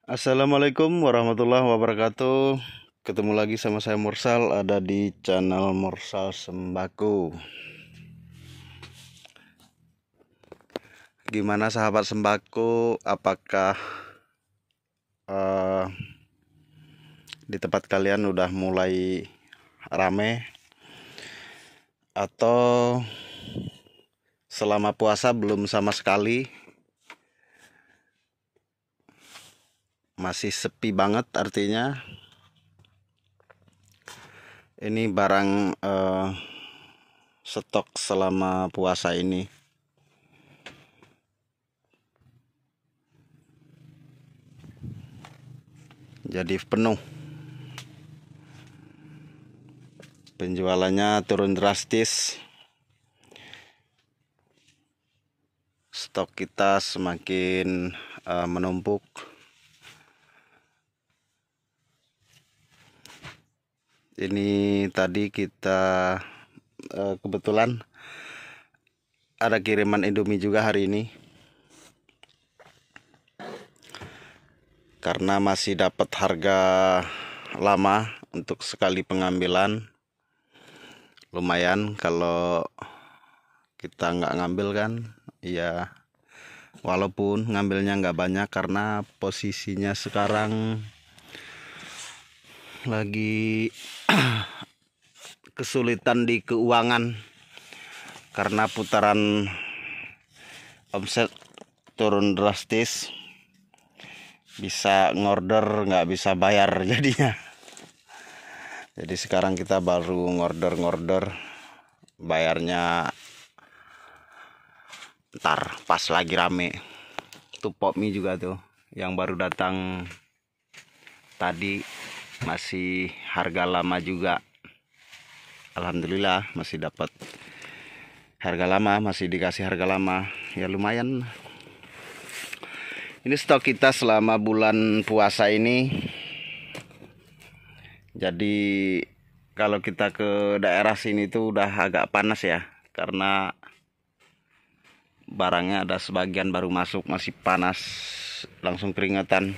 Assalamualaikum warahmatullahi wabarakatuh. Ketemu lagi sama saya Mursal, ada di channel Mursal Sembako. Gimana sahabat sembako? Apakah eh, di tempat kalian udah mulai rame, atau selama puasa belum sama sekali? Masih sepi banget artinya. Ini barang stok selama puasa ini. Jadi penuh. Penjualannya turun drastis. Stok kita semakin menumpuk. Ini tadi kita kebetulan ada kiriman Indomie juga hari ini, karena masih dapat harga lama untuk sekali pengambilan. Lumayan kalau kita nggak ngambil kan ya, walaupun ngambilnya nggak banyak karena posisinya sekarang lagi kesulitan di keuangan karena putaran omset turun drastis. Bisa ngorder nggak bisa bayar jadinya. Jadi sekarang kita baru ngorder, bayarnya ntar pas lagi rame. Tuh pop mie juga tuh yang baru datang tadi, masih harga lama juga. Alhamdulillah masih dapat harga lama, masih dikasih harga lama. Ya lumayan. Ini stok kita selama bulan puasa ini. Jadi kalau kita ke daerah sini tuh udah agak panas ya, karena barangnya ada sebagian baru masuk, masih panas, langsung keringetan.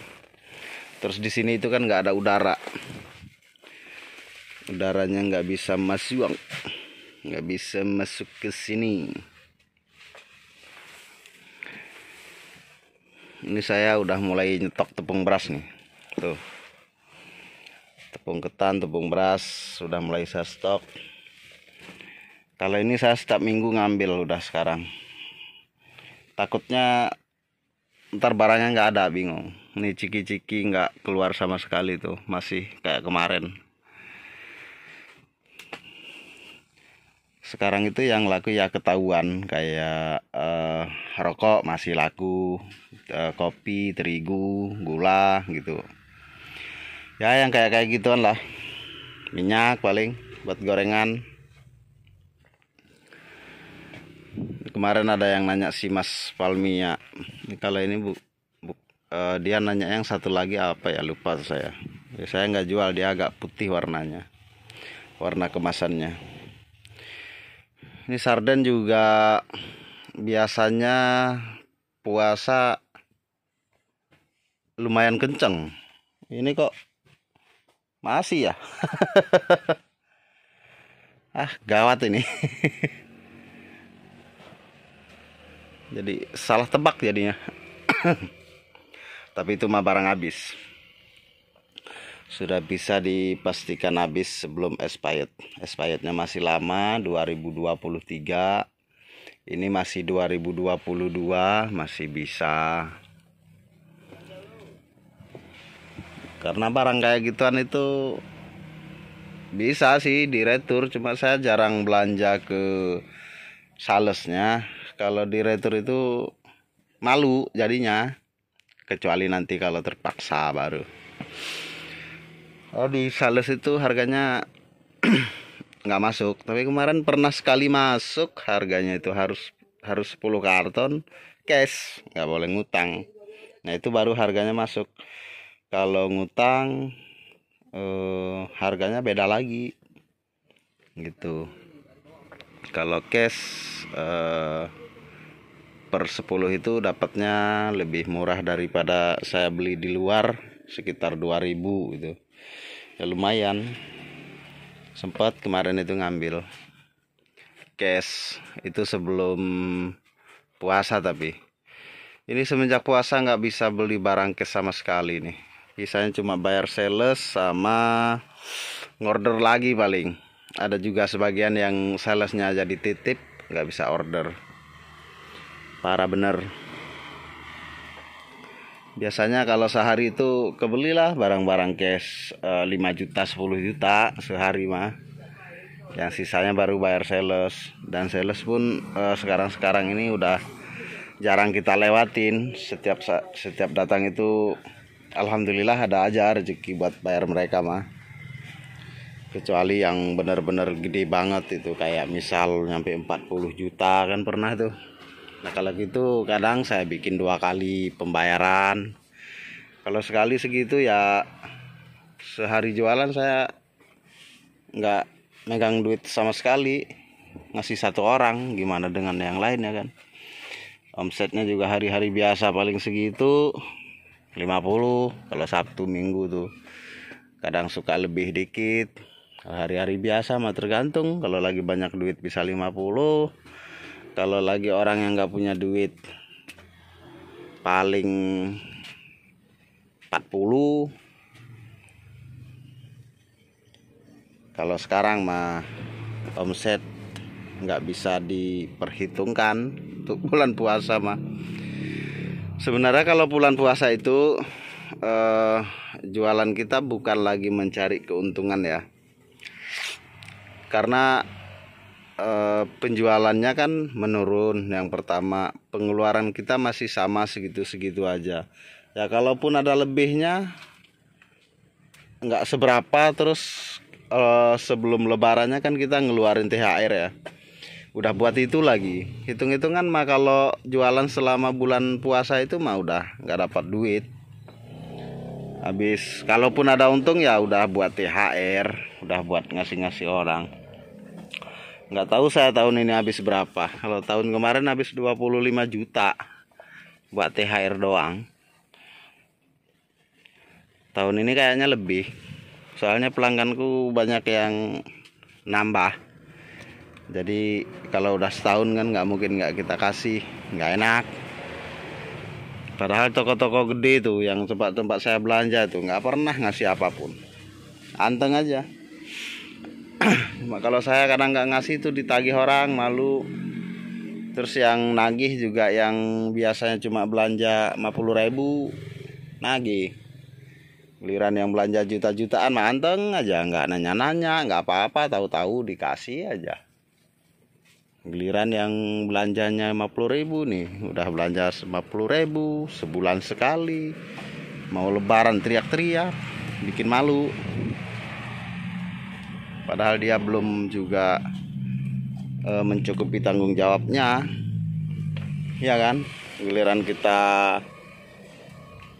Terus di sini itu kan nggak ada udara, udaranya nggak bisa masuk ke sini. Ini saya udah mulai nyetok tepung beras nih, tuh tepung ketan, tepung beras sudah mulai saya stok. Kalau ini saya setiap minggu ngambil udah sekarang. Takutnya ntar barangnya nggak ada, bingung. Ini ciki-ciki nggak keluar sama sekali tuh, masih kayak kemarin. Sekarang itu yang laku ya ketahuan, kayak rokok masih laku, kopi, terigu, gula gitu. Ya yang kayak gituan lah. Minyak paling buat gorengan. Kemarin ada yang nanya si Mas Palmi ya. Kalau ini dia nanya yang satu lagi apa ya, lupa saya. Saya nggak jual, dia agak putih warnanya, warna kemasannya. Ini sarden juga biasanya puasa lumayan kenceng. Ini kok masih ya. Gawat ini. Jadi salah tebak jadinya. Tapi itu mah barang habis. Sudah bisa dipastikan habis sebelum expired. Expirednya masih lama, 2023. Ini masih 2022, masih bisa. Karena barang kayak gituan itu bisa sih diretur, cuma saya jarang belanja ke salesnya. Kalau diretur itu malu jadinya, kecuali nanti kalau terpaksa baru. Oh, di sales itu harganya nggak masuk, tapi kemarin pernah sekali masuk, harganya itu harus 10 karton cash, nggak boleh ngutang. Nah itu baru harganya masuk. Kalau ngutang harganya beda lagi gitu. Kalau cash per 10 itu dapatnya lebih murah daripada saya beli di luar, sekitar 2000 gitu. Ya lumayan. Sempat kemarin itu ngambil cash itu sebelum puasa, tapi ini semenjak puasa nggak bisa beli barang cash sama sekali nih. Sisanya cuma bayar sales sama ngorder lagi paling. Ada juga sebagian yang salesnya jadi titip, nggak bisa order. Parah bener. Biasanya kalau sehari itu kebelilah barang-barang cash 5 juta 10 juta sehari mah. Yang sisanya baru bayar sales. Dan sales pun sekarang ini udah jarang kita lewatin. Setiap datang itu alhamdulillah ada aja rezeki buat bayar mereka mah. Kecuali yang benar-benar gede banget itu, kayak misal nyampe 40 juta kan pernah tuh. Nah kalau gitu kadang saya bikin 2 kali pembayaran. Kalau sekali segitu ya sehari jualan saya nggak megang duit sama sekali, ngasih 1 orang, gimana dengan yang lain ya kan. Omsetnya juga hari-hari biasa paling segitu 50, kalau Sabtu Minggu tuh kadang suka lebih dikit. Hari-hari biasa mah tergantung, kalau lagi banyak duit bisa 50, kalau lagi orang yang nggak punya duit paling 40. Kalau sekarang mah omset nggak bisa diperhitungkan untuk bulan puasa mah. Sebenarnya kalau bulan puasa itu jualan kita bukan lagi mencari keuntungan ya, karena penjualannya kan menurun. Yang pertama, pengeluaran kita masih sama segitu-segitu aja ya. Kalaupun ada lebihnya nggak seberapa. Terus sebelum lebarannya kan kita ngeluarin THR ya, udah buat itu lagi. Hitung-hitungan mah kalau jualan selama bulan puasa itu mah udah nggak dapat duit. Habis kalaupun ada untung ya udah buat THR, udah buat ngasih-ngasih orang. Nggak tahu saya tahun ini habis berapa. Kalau tahun kemarin habis 25 juta buat THR doang. Tahun ini kayaknya lebih, soalnya pelangganku banyak yang nambah. Jadi kalau udah setahun kan nggak mungkin nggak kita kasih, nggak enak. Padahal toko-toko gede tuh yang tempat-tempat saya belanja tuh nggak pernah ngasih apapun, anteng aja. Cuma kalau saya kadang nggak ngasih tuh ditagih orang, malu. Terus yang nagih juga yang biasanya cuma belanja 50.000 nagih. Giliran yang belanja juta-jutaan mah anteng aja, nggak nanya-nanya, nggak apa-apa, tahu-tahu dikasih aja. Giliran yang belanjanya 50.000 nih, udah belanja 50.000 sebulan sekali, mau lebaran teriak-teriak, bikin malu. Padahal dia belum juga mencukupi tanggung jawabnya, ya kan. Giliran kita,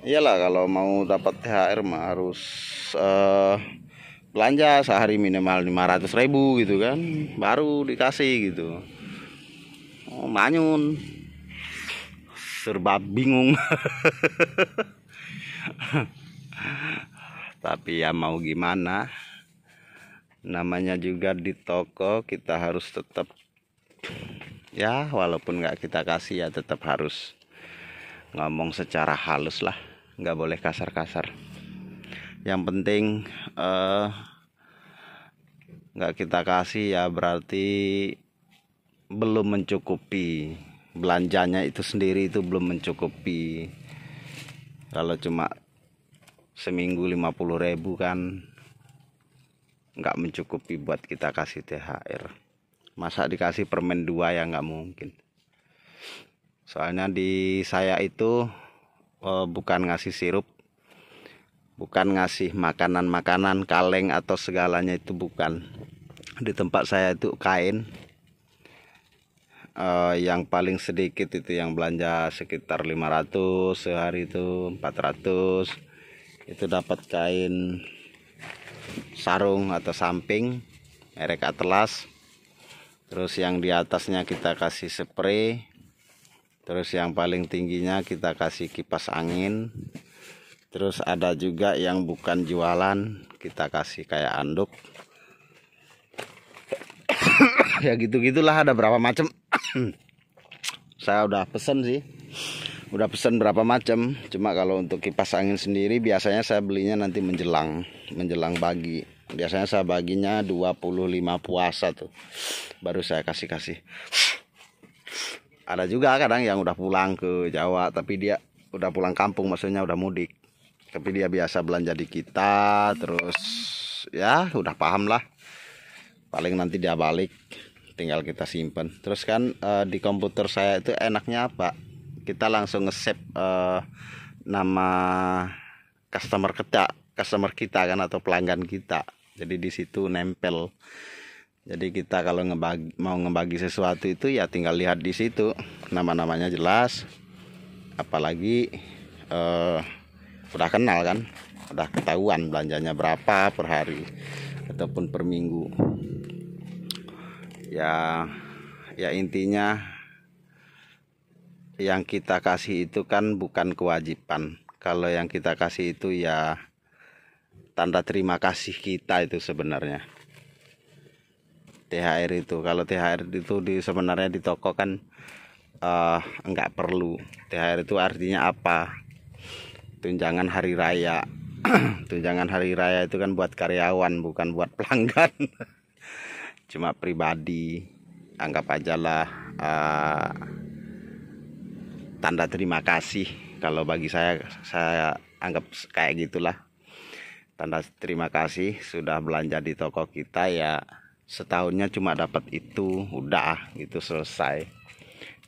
iyalah kalau mau dapat THR mah harus belanja sehari minimal 500.000 gitu kan, baru dikasih gitu. Manyun, serba bingung. Tapi ya mau gimana, namanya juga di toko kita harus tetap ya, walaupun nggak kita kasih ya tetap harus ngomong secara halus lah, nggak boleh kasar-kasar. Yang penting nggak kita kasih ya berarti belum mencukupi, belanjanya itu sendiri itu belum mencukupi. Kalau cuma seminggu 50.000 kan nggak mencukupi buat kita kasih THR. Masa dikasih permen 2 ya nggak mungkin. Soalnya di saya itu bukan ngasih sirup, bukan ngasih makanan-makanan kaleng atau segalanya, itu bukan. Di tempat saya itu kain. Yang paling sedikit itu yang belanja sekitar 500 sehari itu 400 itu dapat kain sarung atau samping merek Atlas. Terus yang di atasnya kita kasih spray, Terus yang paling tingginya kita kasih kipas angin. Terus ada juga yang bukan jualan, kita kasih kayak anduk. Ya gitu-gitulah, ada berapa macam. Saya udah pesen sih. Udah pesen berapa macam. Cuma kalau untuk kipas angin sendiri biasanya saya belinya nanti menjelang bagi. Biasanya saya baginya 25 puasa tuh. Baru saya kasih. Ada juga kadang yang udah pulang ke Jawa, tapi dia udah pulang kampung, maksudnya udah mudik. Tapi dia biasa belanja di kita, terus ya udah paham lah. Paling nanti dia balik, tinggal kita simpen. Terus kan di komputer saya itu enaknya apa? Kita langsung nge-save nama customer kita kan, atau pelanggan kita. Jadi di situ nempel. Jadi kita kalau mau ngebagi sesuatu itu ya tinggal lihat di situ, nama-namanya jelas. Apalagi udah kenal kan, udah ketahuan belanjanya berapa per hari ataupun per minggu. Ya intinya yang kita kasih itu kan bukan kewajiban. Kalau yang kita kasih itu ya tanda terima kasih kita itu sebenarnya. THR itu, kalau THR itu sebenarnya di toko kan enggak perlu. THR itu artinya apa? Tunjangan hari raya. Tunjangan hari raya itu kan buat karyawan, bukan buat pelanggan. Cuma pribadi, anggap aja lah tanda terima kasih. Kalau bagi saya anggap kayak gitulah. Tanda terima kasih sudah belanja di toko kita, ya setahunnya cuma dapat itu, udah gitu selesai.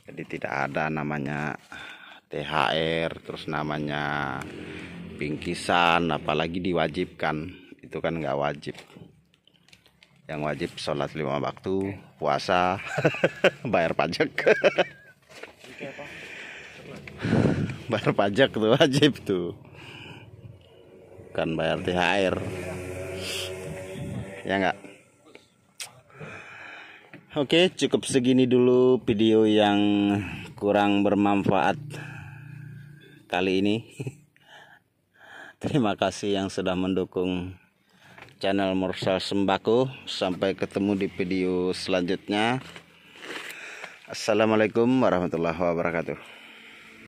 Jadi tidak ada namanya THR, terus namanya bingkisan, apalagi diwajibkan. Itu kan nggak wajib. Yang wajib sholat 5 waktu, puasa, bayar pajak. Bayar pajak tuh wajib tuh, kan bayar THR ya enggak. Oke, cukup segini dulu video yang kurang bermanfaat kali ini. Terima kasih yang sudah mendukung channel Mursal Sembako. Sampai ketemu di video selanjutnya. Assalamualaikum warahmatullahi wabarakatuh.